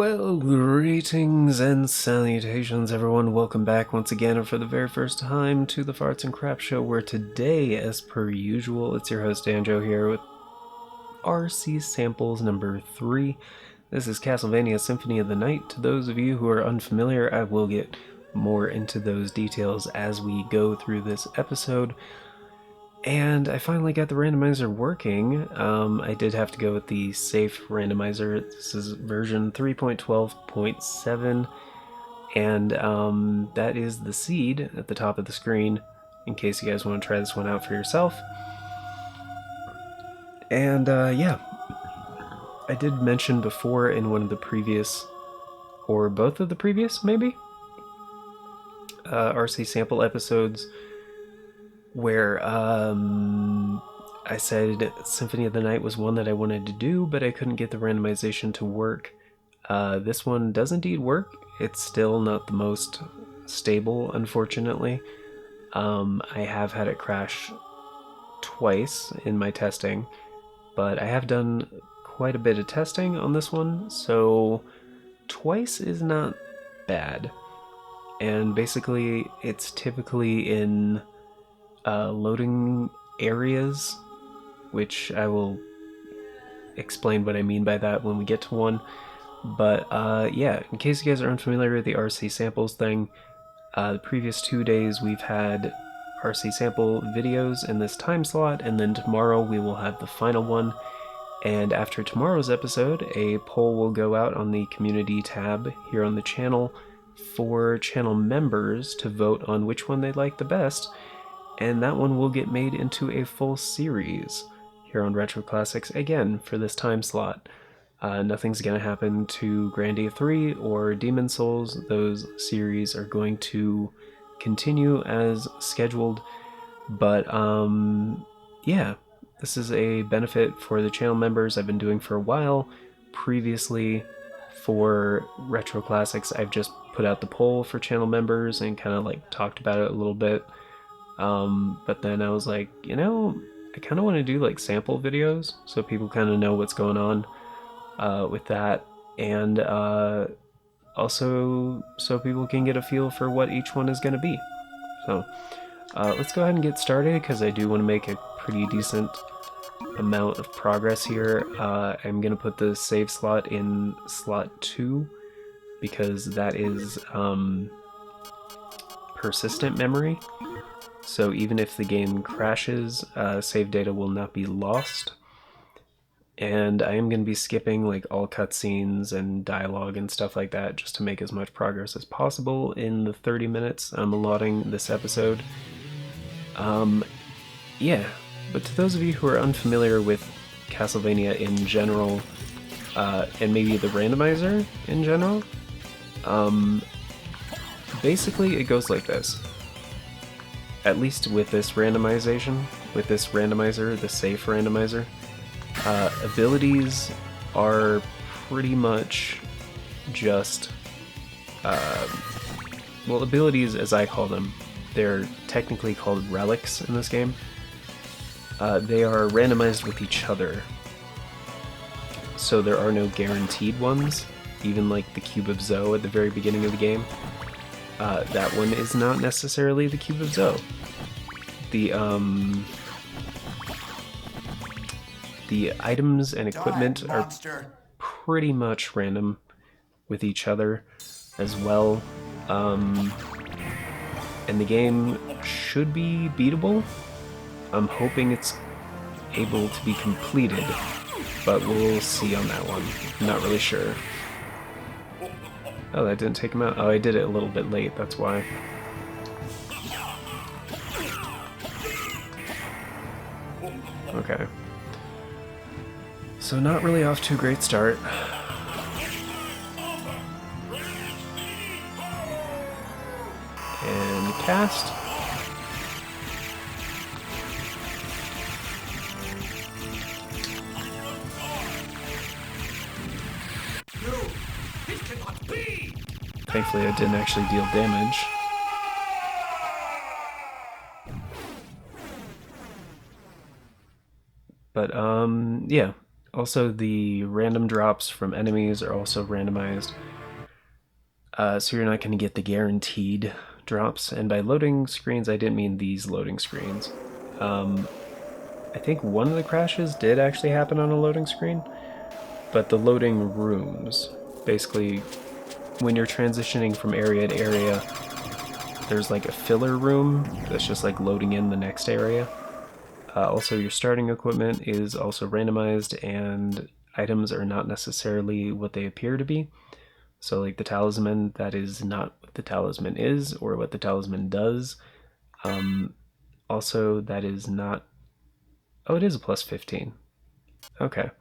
Well, greetings and salutations, everyone. Welcome back once again, and for the very first time, to the Farts and Crap Show, where today, as per usual, it's your host, Danjo, here with RC Samples number 3. This is Castlevania Symphony of the Night. To those of you who are unfamiliar, I will get more into those details as we go through this episode. And I finally got the randomizer working. I did have to go with the safe randomizer. This is version 3.12.7, and that is the seed at the top of the screen, in case you guys want to try this one out for yourself. And yeah, I did mention before in one of the previous, or both of the previous, maybe, RC sample episodes, where I said Symphony of the Night was one that I wanted to do, but I couldn't get the randomization to work. This one does indeed work. It's still not the most stable, unfortunately. I have had it crash twice in my testing, but I have done quite a bit of testing on this one, so twice is not bad. And basically, it's typically in loading areas, which I will explain what I mean by that when we get to one. But yeah, in case you guys are unfamiliar with the RC samples thing, the previous 2 days we've had RC sample videos in this time slot, and then tomorrow we will have the final one. And after tomorrow's episode, a poll will go out on the community tab here on the channel for channel members to vote on which one they like the best, and that one will get made into a full series here on Retro Classics, again, for this time slot. Nothing's going to happen to Grandia 3 or Demon Souls. Those series are going to continue as scheduled, but yeah, this is a benefit for the channel members I've been doing for a while. Previously, for Retro Classics, I've just put out the poll for channel members and kind of like talked about it a little bit. But then I was like, you know, I kind of want to do like sample videos so people kind of know what's going on with that, and also so people can get a feel for what each one is going to be. So let's go ahead and get started, because I do want to make a pretty decent amount of progress here. I'm going to put the save slot in slot 2, because that is persistent memory. So even if the game crashes, save data will not be lost. And I am going to be skipping like all cutscenes and dialogue and stuff like that, just to make as much progress as possible in the 30 minutes I'm allotting this episode. Yeah, but to those of you who are unfamiliar with Castlevania in general, and maybe the randomizer in general, basically it goes like this. At least with this randomization, with this randomizer, the safe randomizer, abilities are pretty much just, well, abilities as I call them, they're technically called relics in this game. They are randomized with each other, so there are no guaranteed ones, even like the Cube of Zoe at the very beginning of the game. That one is not necessarily the Cube of Zoe. The items and equipment are pretty much random with each other as well. And the game should be beatable. I'm hoping it's able to be completed, but we'll see on that one. I'm not really sure. Oh, that didn't take him out. Oh, I did it a little bit late, that's why. Okay. So not really off to a great start. And cast. Thankfully I didn't actually deal damage. But yeah, Also, the random drops from enemies are also randomized. So you're not going to get the guaranteed drops. And by loading screens, I didn't mean these loading screens. I think one of the crashes did actually happen on a loading screen, but the loading rooms, basically, when you're transitioning from area to area, there's like a filler room that's just like loading in the next area. Also, your starting equipment is also randomized, and items are not necessarily what they appear to be. So, like the talisman, that is not what the talisman is or what the talisman does. Also, that is not. Oh, it is a plus 15. Okay.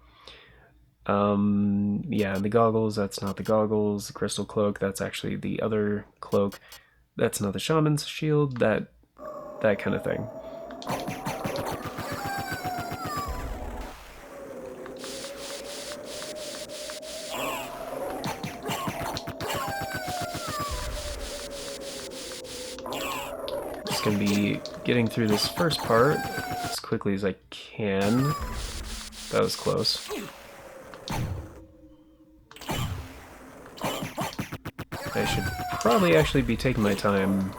Yeah, the goggles, that's not the goggles. The crystal cloak, that's actually the other cloak. That's not the shaman's shield, that kind of thing. Just gonna be getting through this first part as quickly as I can. That was close. I should probably actually be taking my time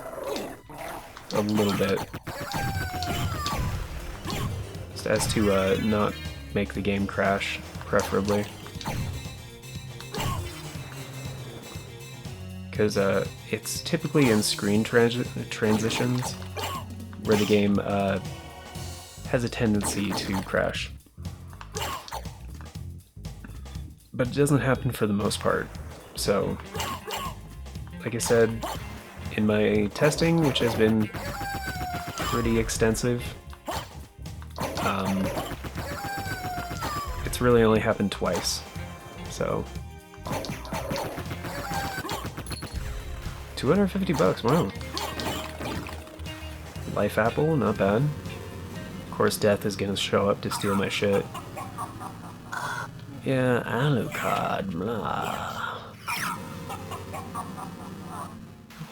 a little bit, just as to not make the game crash, preferably. Because it's typically in screen transitions where the game has a tendency to crash. But it doesn't happen for the most part. So, like I said, in my testing, which has been pretty extensive, it's really only happened twice. So, $250, wow. Life apple, not bad. Of course, death is gonna show up to steal my shit. Yeah, Alucard, blah.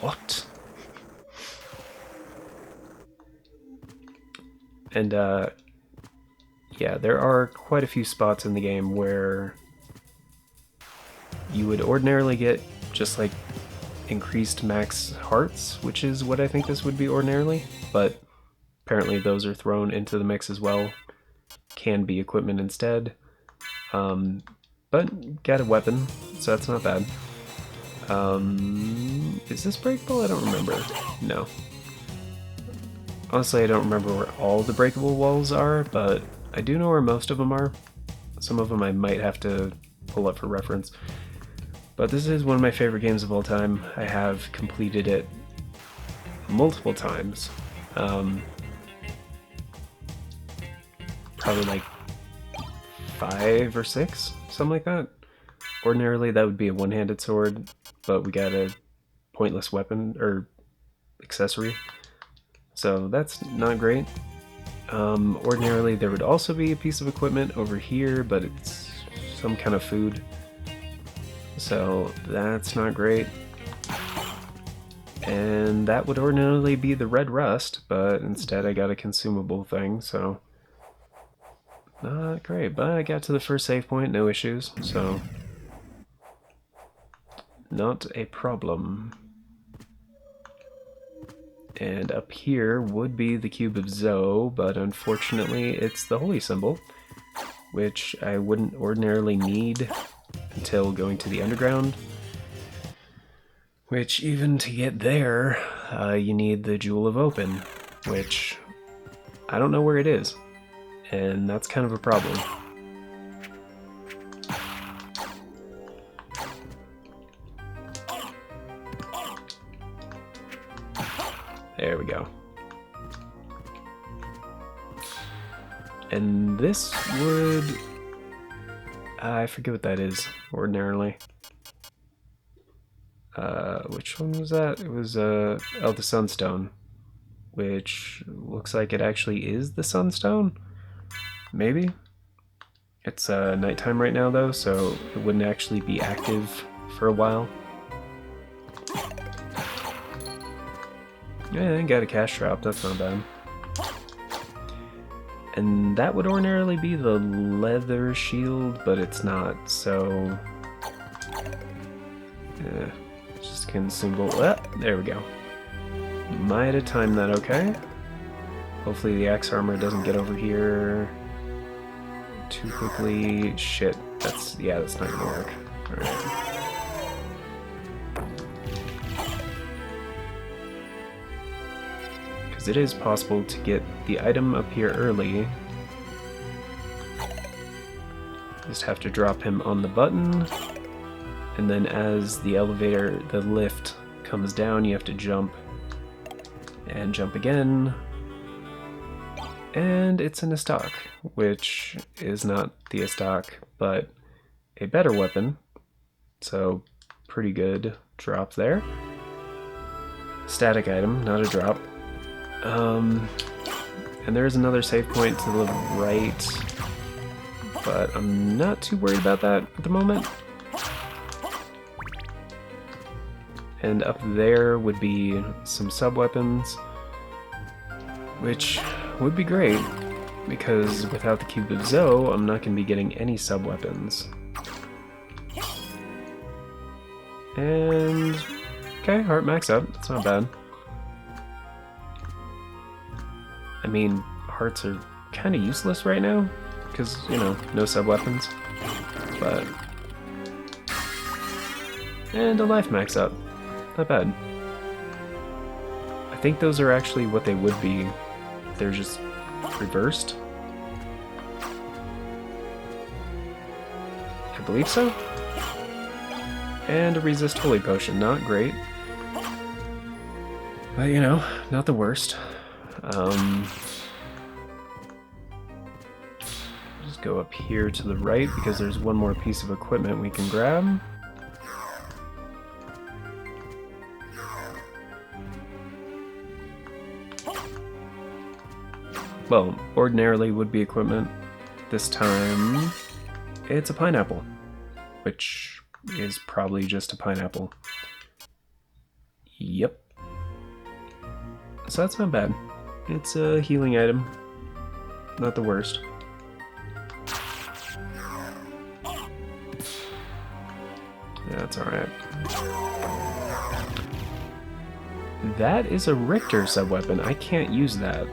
What? And, yeah, there are quite a few spots in the game where you would ordinarily get just, like, increased max hearts, which is what I think this would be ordinarily, but apparently those are thrown into the mix as well. Can be equipment instead. But got a weapon, so that's not bad. Is this breakable? I don't remember. No. Honestly, I don't remember where all the breakable walls are, but I do know where most of them are. Some of them I might have to pull up for reference. But this is one of my favorite games of all time. I have completed it multiple times. Probably like 5 or 6, something like that. Ordinarily that would be a one-handed sword, but we got a pointless weapon or accessory, so that's not great. Ordinarily there would also be a piece of equipment over here, but it's some kind of food, so that's not great. And that would ordinarily be the red rust, but instead I got a consumable thing, so not great. But I got to the first save point, no issues, so not a problem. And up here would be the Cube of Zoe, but unfortunately it's the holy symbol, which I wouldn't ordinarily need until going to the underground. Which, even to get there, you need the Jewel of Open, which I don't know where it is, and that's kind of a problem. There we go. And this would... I forget what that is, ordinarily. Which one was that? It was, oh, the Sunstone. Which looks like it actually is the Sunstone? Maybe? It's, nighttime right now, though, so it wouldn't actually be active for a while. Yeah, I got a cash drop, that's not bad. And that would ordinarily be the leather shield, but it's not, so... just consumable. There we go. Might have timed that okay. Hopefully the axe armor doesn't get over here too quickly. Shit, that's not gonna work. Alright. Because it is possible to get the item up here early. Just have to drop him on the button, and then as the lift comes down, you have to jump and jump again. And it's an Estoc, which is not the Estoc, but a better weapon. So pretty good drop there. Static item, not a drop. And there is another save point to the right, but I'm not too worried about that at the moment. And up there would be some sub-weapons, which would be great, because without the Cube of Zoe, I'm not going to be getting any sub-weapons. And... okay, heart max up, that's not bad. I mean, hearts are kind of useless right now, because, you know, no sub-weapons. But... and a life max up. Not bad. I think those are actually what they would be. They're just reversed. I believe so. And a resist holy potion, not great. But, you know, not the worst. Just go up here to the right because there's one more piece of equipment we can grab. Well, ordinarily would be equipment. This time, it's a pineapple, which is probably just a pineapple. Yep. So that's not bad. It's a healing item. Not the worst. That's alright. That is a Richter sub-weapon. I can't use that.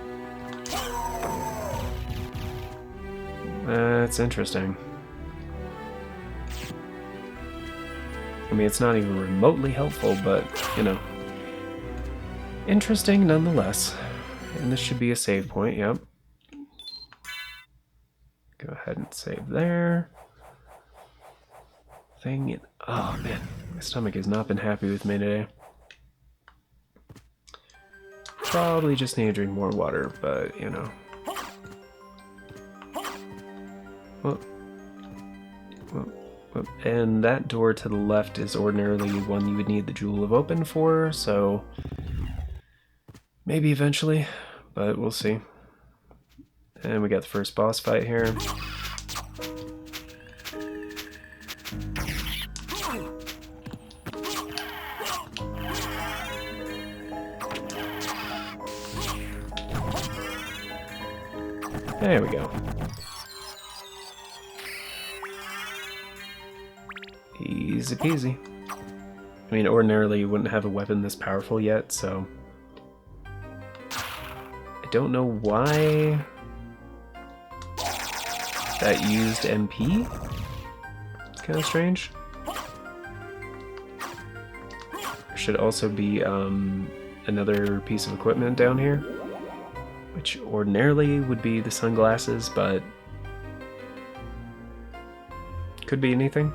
That's interesting. I mean, it's not even remotely helpful, but, you know. Interesting nonetheless. And this should be a save point, yep. Go ahead and save there. Oh man, my stomach has not been happy with me today. Probably just need to drink more water, but, you know. And that door to the left is ordinarily one you would need the Jewel of Open for, so maybe eventually, but we'll see. And we got the first boss fight here. There we go. Easy peasy. I mean, ordinarily you wouldn't have a weapon this powerful yet, so... I don't know why that used MP. It's kind of strange. There should also be another piece of equipment down here, which ordinarily would be the sunglasses, but could be anything.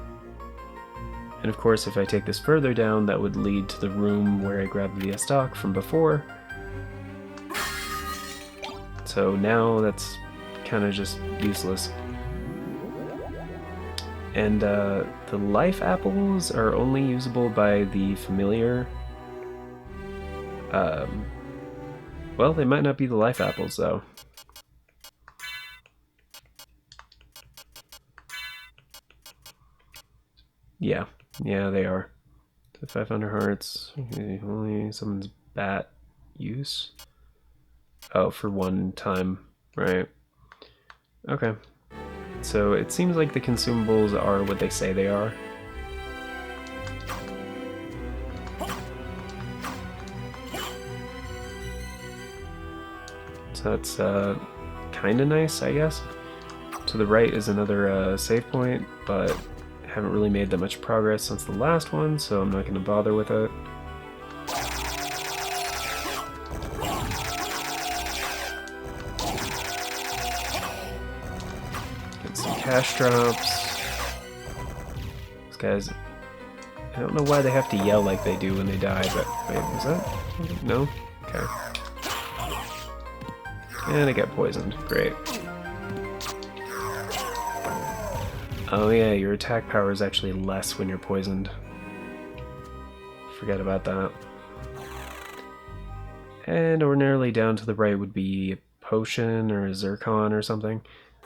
And of course, if I take this further down, that would lead to the room where I grabbed the Estoc from before. So now that's kind of just useless. And the life apples are only usable by the familiar. Well, they might not be the life apples, though. Yeah, they are. So 500 hearts, only someone's bat use. Oh, for one time, right. Okay. So it seems like the consumables are what they say they are. So that's kind of nice, I guess. To the right is another save point, but haven't really made that much progress since the last one, so I'm not going to bother with it. Get some cash drops. These guys, I don't know why they have to yell like they do when they die, but wait, was that? No? Okay. And I got poisoned. Great. Oh yeah, your attack power is actually less when you're poisoned. Forget about that. And ordinarily down to the right would be a potion or a zircon or something.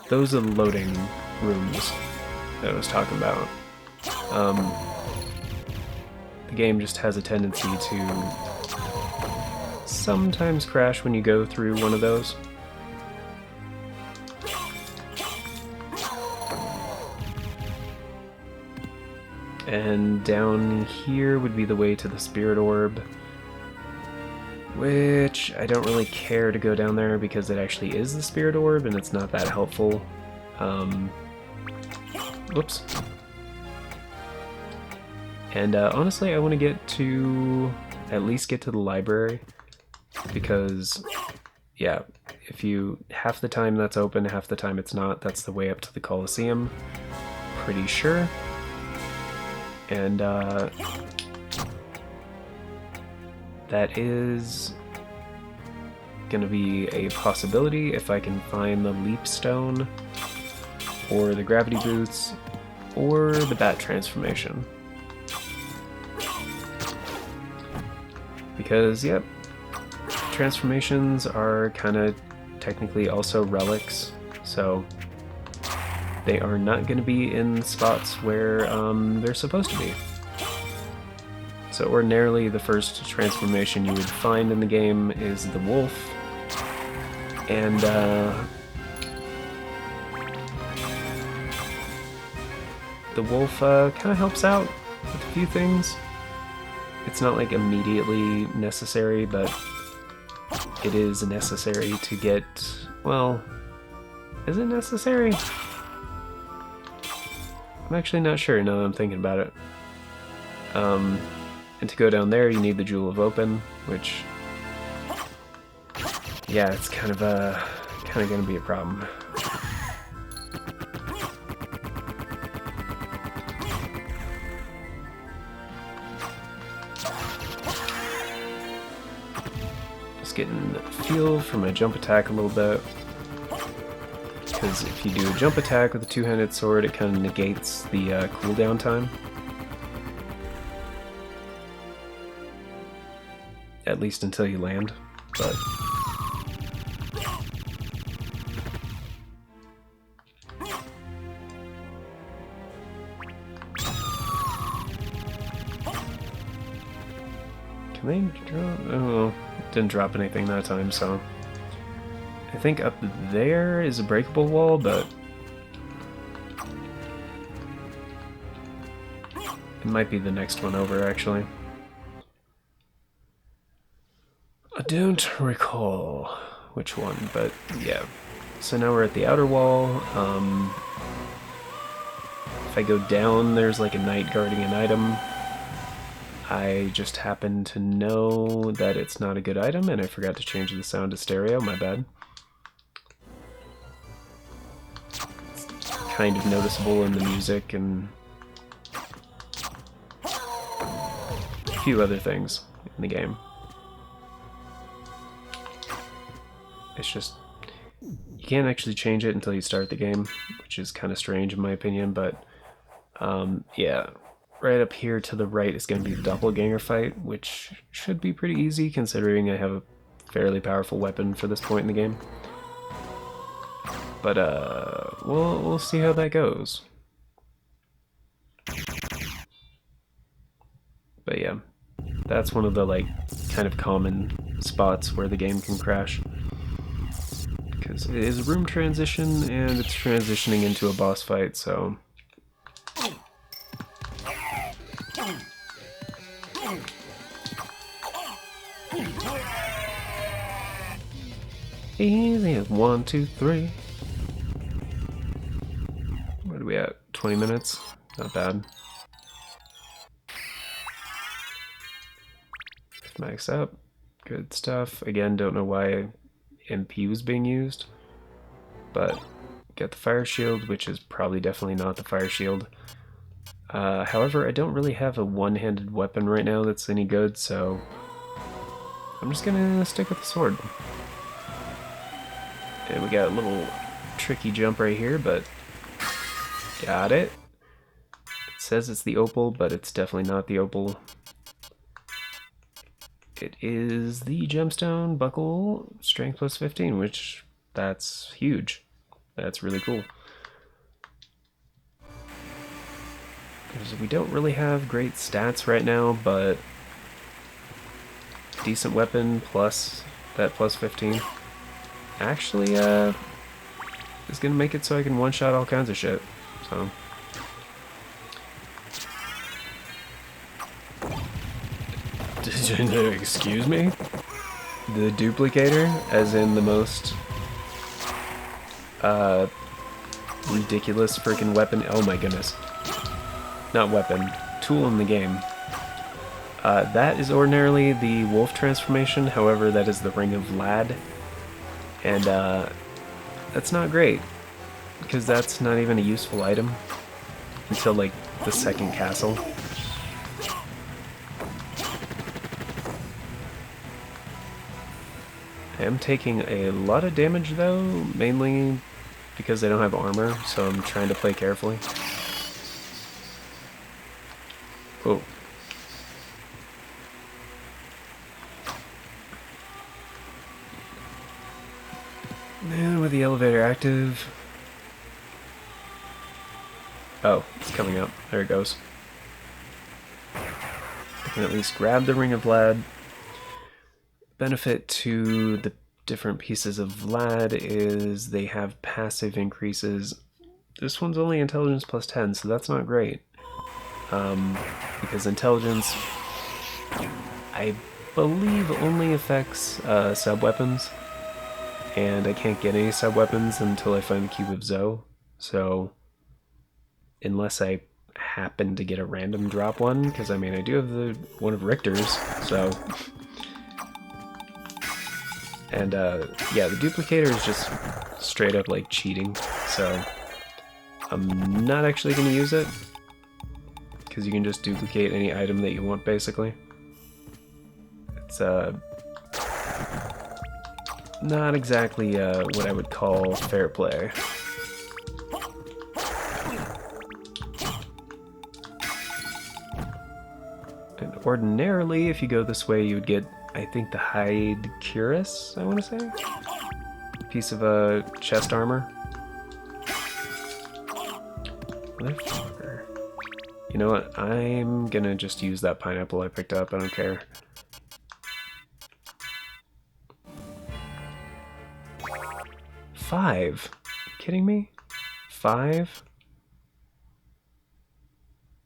Those are the loading rooms that I was talking about. The game just has a tendency to sometimes crash when you go through one of those. And down here would be the way to the Spirit Orb, which I don't really care to go down there because it actually is the Spirit Orb and it's not that helpful. Whoops. And honestly, I want to get to at least get to the library because, yeah, if you half the time that's open, half the time it's not. That's the way up to the Colosseum, pretty sure. And that is gonna be a possibility if I can find the Leap Stone, or the Gravity Boots, or the Bat Transformation. Because, yep, transformations are kind of technically also relics, so they are not going to be in spots where they're supposed to be. So ordinarily the first transformation you would find in the game is the wolf, and the wolf kind of helps out with a few things. It's not like immediately necessary, but it is necessary to get, well, is it necessary? I'm actually not sure now that I'm thinking about it. And to go down there, you need the Jewel of Open, which, yeah, it's kind of going to be a problem. Just getting a feel for my jump attack a little bit. Because if you do a jump attack with a two-handed sword, it kind of negates the cooldown time. At least until you land, but... Can they drop? Oh, didn't drop anything that time, so... I think up there is a breakable wall, but it might be the next one over, actually. I don't recall which one, but yeah. So now we're at the outer wall. If I go down, there's like a knight guarding an item. I just happen to know that it's not a good item, and I forgot to change the sound to stereo, my bad. Kind of noticeable in the music and a few other things in the game. It's just, you can't actually change it until you start the game, which is kind of strange in my opinion, but yeah, right up here to the right is going to be the doppelganger fight, which should be pretty easy considering I have a fairly powerful weapon for this point in the game. But we'll see how that goes. But yeah, that's one of the like kind of common spots where the game can crash. because it is a room transition and it's transitioning into a boss fight, so... Easy, 1, 2, 3. Where are we at? 20 minutes? Not bad. Max up. Good stuff. Again, don't know why MP was being used, but get the fire shield, which is probably definitely not the fire shield. However, I don't really have a one-handed weapon right now that's any good, so I'm just gonna stick with the sword. And we got a little tricky jump right here, but got it. It says it's the opal, but it's definitely not the opal. It is the gemstone buckle strength plus 15, which that's huge. That's really cool. Because we don't really have great stats right now, but decent weapon plus that plus 15 actually is gonna make it so I can one-shot all kinds of shit. So excuse me? The duplicator, as in the most ridiculous freaking weapon. Oh my goodness. Not weapon, tool in the game. That is ordinarily the wolf transformation, however that is the Ring of Lad. And that's not great, because that's not even a useful item until like the second castle. I am taking a lot of damage though, mainly because I don't have armor, so I'm trying to play carefully. Oh. And with the elevator active... Oh, it's coming up. There it goes. I can at least grab the Ring of Lad. Benefit to the different pieces of Vlad is they have passive increases. This one's only intelligence plus 10, so that's not great. Because intelligence, I believe, only affects sub-weapons. And I can't get any sub-weapons until I find the Cube of Zoe. So, unless I happen to get a random drop one, because I mean I do have the one of Richter's, so... And yeah, the duplicator is just straight up like cheating, so I'm not actually going to use it, because you can just duplicate any item that you want basically. It's not exactly what I would call fair play. And ordinarily, if you go this way, you would get, I think, the hide cuirass, I want to say? Piece of chest armor. Motherfucker. You know what? I'm gonna just use that pineapple I picked up. I don't care. Five? Kidding me? 5?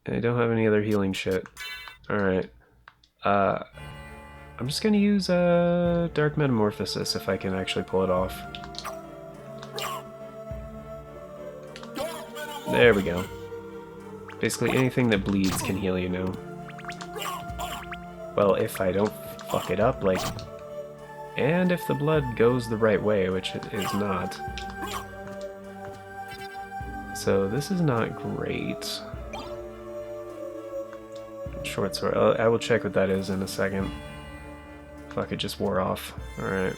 And I don't have any other healing shit. Alright. I'm just gonna use Dark Metamorphosis if I can actually pull it off. There we go. Basically anything that bleeds can heal you now. Well, if I don't fuck it up, like... And if the blood goes the right way, which it is not. So this is not great. Short sword. I will check what that is in a second. Fuck, it just wore off. Alright.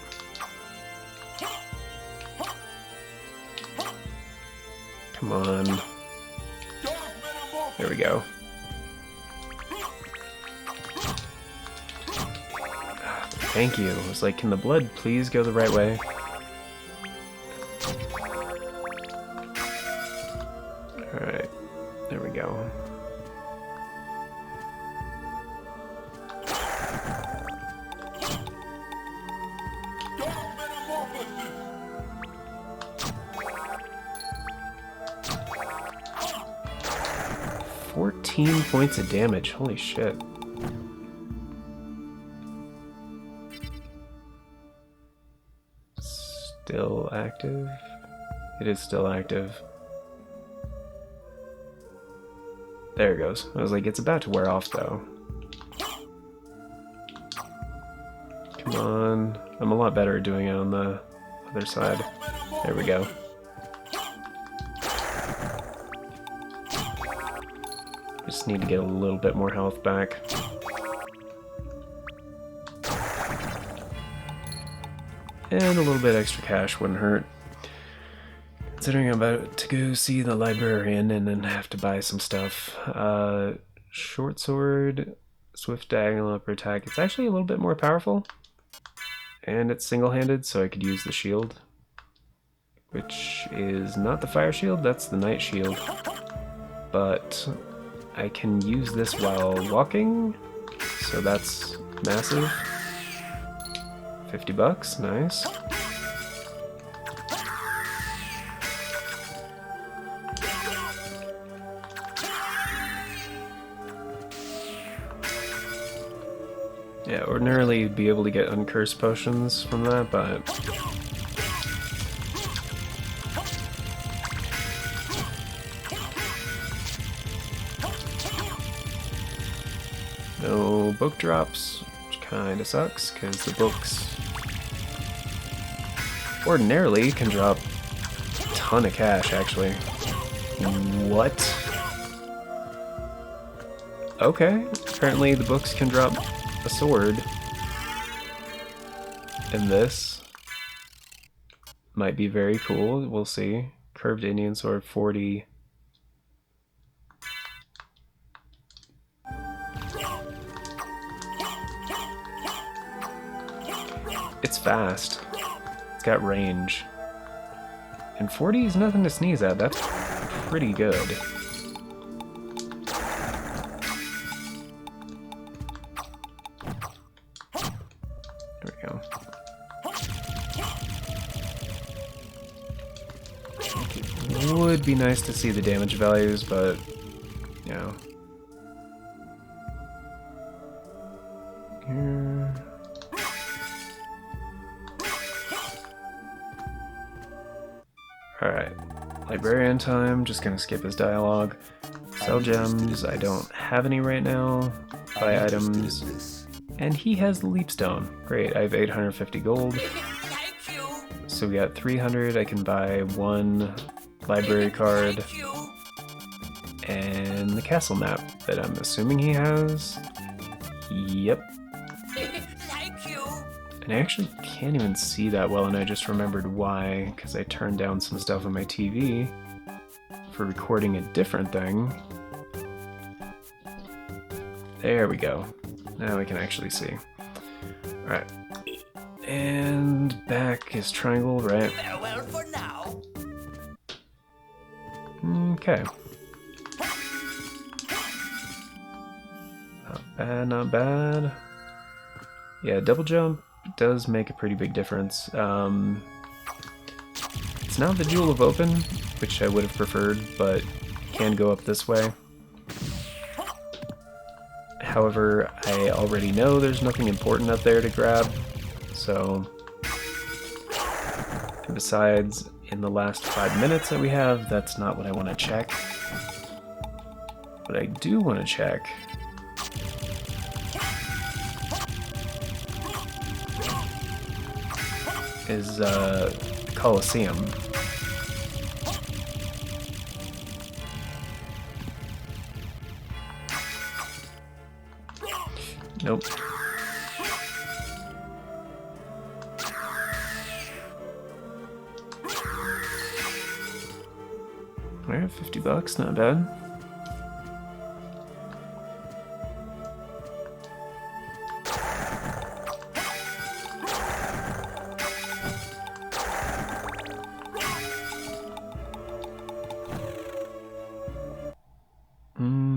Come on. There we go. Thank you. I was like, can the blood please go the right way? Alright. There we go. 18 points of damage. Holy shit. Still active? It is still active. There it goes. I was like, it's about to wear off though. Come on. I'm a lot better at doing it on the other side. There we go. Just need to get a little bit more health back. And a little bit extra cash wouldn't hurt. Considering I'm about to go see the librarian and then have to buy some stuff. Short sword, swift diagonal upper attack. It's actually a little bit more powerful. And it's single-handed, so I could use the shield. Which is not the fire shield, that's the night shield. But I can use this while walking, so that's massive. 50 bucks, nice. Yeah, ordinarily you'd be able to get uncursed potions from that, but no book drops, which kinda sucks, because the books ordinarily can drop a ton of cash, actually. What? Okay, apparently the books can drop a sword. And this might be very cool, we'll see. Curved Indian sword, 40. It's fast. It's got range. And 40 is nothing to sneeze at, that's pretty good. Would be nice to see the damage values, but you know. Here. Alright, librarian time, just gonna skip his dialogue. Sell gems, I don't have any right now. Buy items, and he has the leap stone. Great, I have 850 gold. So we got 300, I can buy one library card and the castle map that I'm assuming he has. Yep. And I actually can't even see that well, and I just remembered why, because I turned down some stuff on my TV for recording a different thing. There we go. Now we can actually see. Alright. And back is triangle, right? Farewell for now. Okay. Not bad, not bad. Yeah, double jump does make a pretty big difference. It's not the Jewel of Open, which I would have preferred, but can go up this way. However, I already know there's nothing important up there to grab, so... And besides, in the last 5 minutes that we have, that's not what I want to check. What I do want to check is Colosseum. Nope. Alright, 50 bucks, not bad.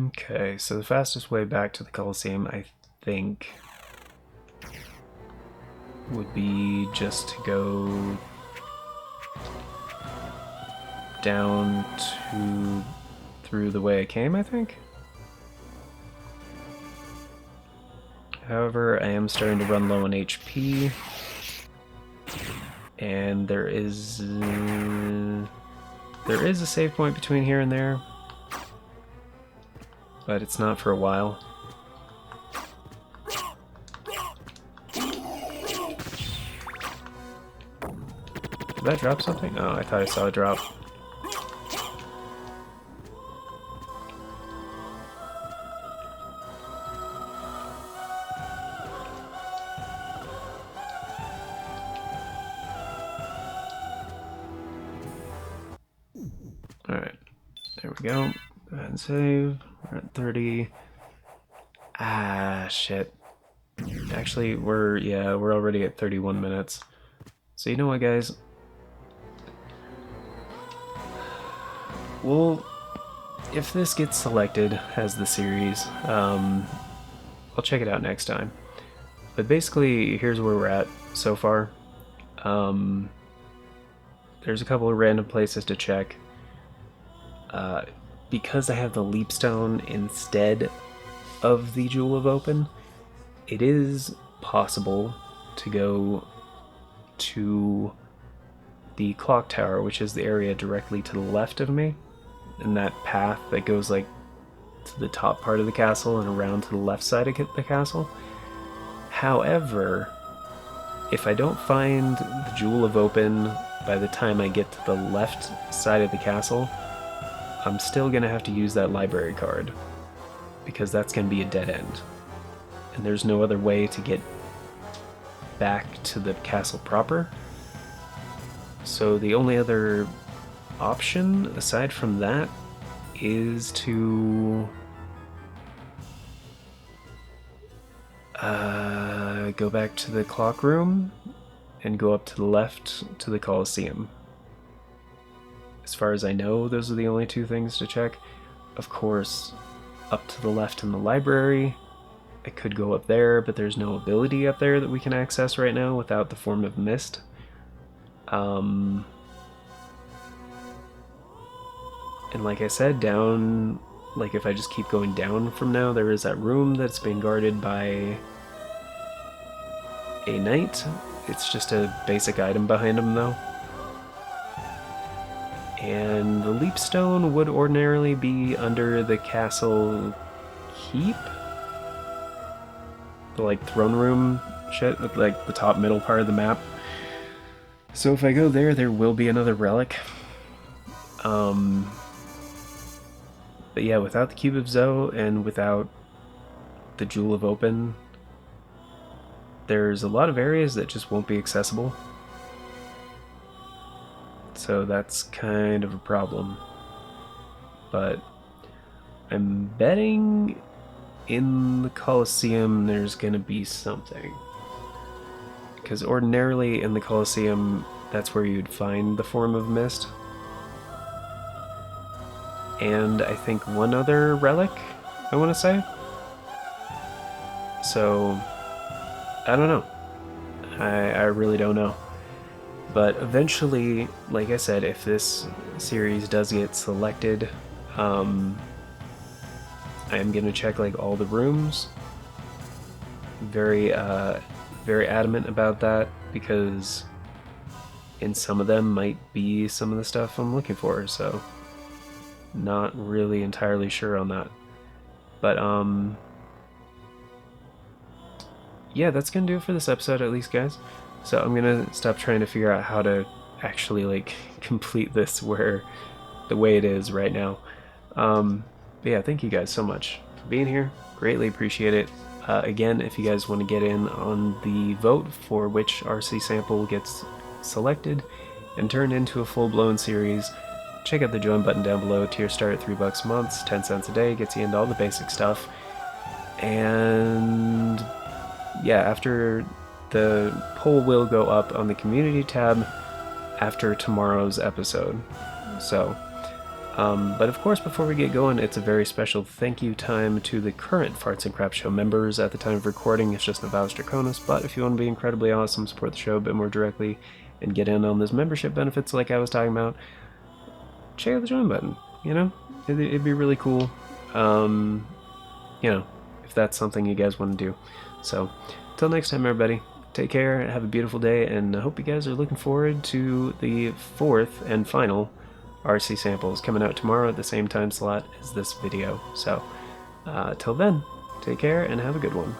Okay, so the fastest way back to the Colosseum, I think, would be just to go down to through the way I came, I think. However, I am starting to run low on HP, and there is a save point between here and there, but it's not for a while. Did that drop something? Oh, I thought I saw a drop. Alright, there we go. Go ahead and save. We're at 30. Ah, shit. Actually, we're already at 31 minutes. So you know what, guys? Well, if this gets selected as the series, I'll check it out next time. But basically, here's where we're at so far. There's a couple of random places to check. Because I have the leap stone instead of the Jewel of Open, it is possible to go to the clock tower, which is the area directly to the left of me, and that path that goes like to the top part of the castle and around to the left side of the castle. However, if I don't find the Jewel of Open by the time I get to the left side of the castle, I'm still gonna have to use that library card, because that's gonna be a dead end. And there's no other way to get back to the castle proper. So the only other option aside from that is to go back to the clock room and go up to the left to the Colosseum. As far as I know, those are the only two things to check. Of course, up to the left in the library, I could go up there, but there's no ability up there that we can access right now without the form of mist. And like I said, down, like if I just keep going down from now, there is that room that's being guarded by a knight. It's just a basic item behind him though. And the leap stone would ordinarily be under the castle keep, the like throne room shit, with like the top middle part of the map. So if I go there, there will be another relic. But yeah, without the Cube of Zoe and without the Jewel of Open, there's a lot of areas that just won't be accessible. So that's kind of a problem. But I'm betting in the Colosseum there's gonna be something. Because ordinarily in the Colosseum, that's where you'd find the form of mist. And I think one other relic, I want to say. So, I don't know. I really don't know. But eventually, like I said, if this series does get selected, I am going to check like all the rooms. Very adamant about that, because in some of them might be some of the stuff I'm looking for, so not really entirely sure on that. But yeah, that's gonna do it for this episode, at least, guys. So I'm gonna stop trying to figure out how to actually like complete this where the way it is right now. But yeah, thank you guys so much for being here. Greatly appreciate it. Again, if you guys want to get in on the vote for which RC sample gets selected and turned into a full-blown series, check out the join button down below. Tier start at $3 a month, 10 cents a day, gets you into all the basic stuff. And yeah, after the poll will go up on the community tab after tomorrow's episode. So, but of course, before we get going, it's a very special thank you time to the current Farts and Crap Show members. At the time of recording, it's just Navalis Draconis, but if you want to be incredibly awesome, support the show a bit more directly, and get in on those membership benefits like I was talking about, check out the join button, you know? It'd be really cool. You know, if that's something you guys want to do. So, until next time, everybody, take care, have a beautiful day, and I hope you guys are looking forward to the 4th and final RC samples coming out tomorrow at the same time slot as this video. So, till then, take care and have a good one.